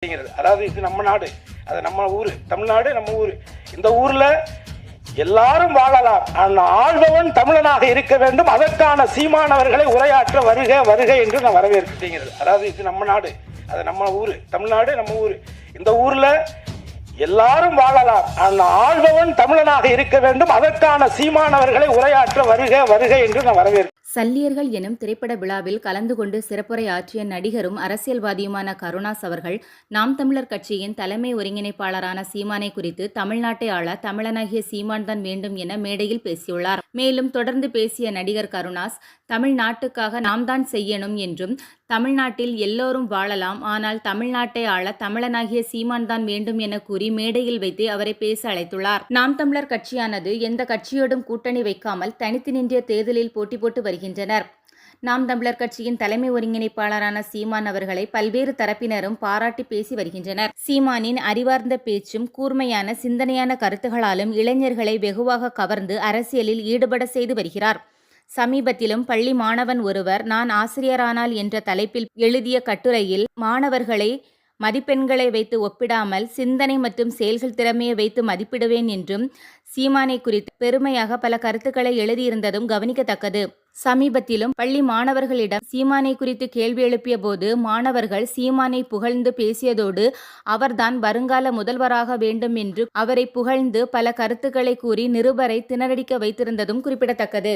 அதாவது இது நம்ம நாடு, அது நம்ம ஊரு, தமிழ்நாடு நம்ம ஊரு. இந்த ஊர்ல எல்லாரும் வாழலாம், ஆனால் ஆள்பவன் தமிழனாக இருக்க வேண்டும். அதற்கான சீமானவர்களை உரையாற்ற வருக வருக என்று நான் வரவேற்கிறேன். அதாவது இது நம்ம நாடு, அது நம்ம ஊரு, தமிழ்நாடு நம்ம ஊரு. இந்த ஊர்ல எல்லாரும் வாழலாம், ஆனால் ஆள்பவன் தமிழனாக இருக்க வேண்டும். அதற்கான சீமானவர்களை உரையாற்ற வருக வருக என்று நான் வரவேற்கிறேன். சல்லியர்கள் எனும் திரைப்பட விழாவில் கலந்து கொண்டு சிறப்புரை ஆற்றிய நடிகரும் அரசியல்வாதியுமான கருணாஸ் அவர்கள் நாம் தமிழர் கட்சியின் தலைமை ஒருங்கிணைப்பாளரான சீமானை குறித்து தமிழ்நாட்டை ஆள தமிழனாகிய சீமான் தான் வேண்டும் என மேடையில் பேசியுள்ளார். மேலும் தொடர்ந்து பேசிய நடிகர் கருணாஸ், தமிழ்நாட்டுக்காக நாம் தான் செய்யணும் என்றும், தமிழ்நாட்டில் எல்லோரும் வாழலாம், ஆனால் தமிழ்நாட்டை ஆள தமிழனாகிய சீமான் தான் வேண்டும் என கூறி மேடையில் வைத்து அவரை பேச அழைத்துள்ளார். நாம் தமிழர் கட்சியானது எந்த கட்சியோடும் கூட்டணி வைக்காமல் தனித்து நின்ற தேர்தலில் போட்டி போட்டு வருகின்றனர். நாம் தமிழர் கட்சியின் தலைமை ஒருங்கிணைப்பாளரான சீமான் அவர்களை பல்வேறு தரப்பினரும் பாராட்டி பேசி வருகின்றனர். சீமானின் அறிவார்ந்த பேச்சும் கூர்மையான சிந்தனையான கருத்துகளாலும் இளைஞர்களை வெகுவாக கவர்ந்து அரசியலில் ஈடுபட செய்து வருகிறார். சமீபத்திலும் பள்ளி மாணவன் ஒருவர் நான் ஆசிரியரானால் என்ற தலைப்பில் எழுதிய கட்டுரையில் மாணவர்களை மதிப்பெண்களை வைத்து ஒப்பிடாமல் சிந்தனை மற்றும் செயல்கள் திறமையை வைத்து மதிப்பிடுவேன் என்றும் சீமானை குறித்து பெருமையாக பல கருத்துக்களை எழுதியிருந்ததும் கவனிக்கத்தக்கது. சமீபத்திலும் பள்ளி மாணவர்களிடம் சீமானை குறித்து கேள்வி எழுப்பிய போது மாணவர்கள் சீமானை புகழ்ந்து பேசியதோடு அவர்தான் வருங்கால முதல்வராக வேண்டும் என்று அவரை புகழ்ந்து பல கருத்துக்களை கூறி நிருபரை திணறடிக்க வைத்திருந்ததும் குறிப்பிடத்தக்கது.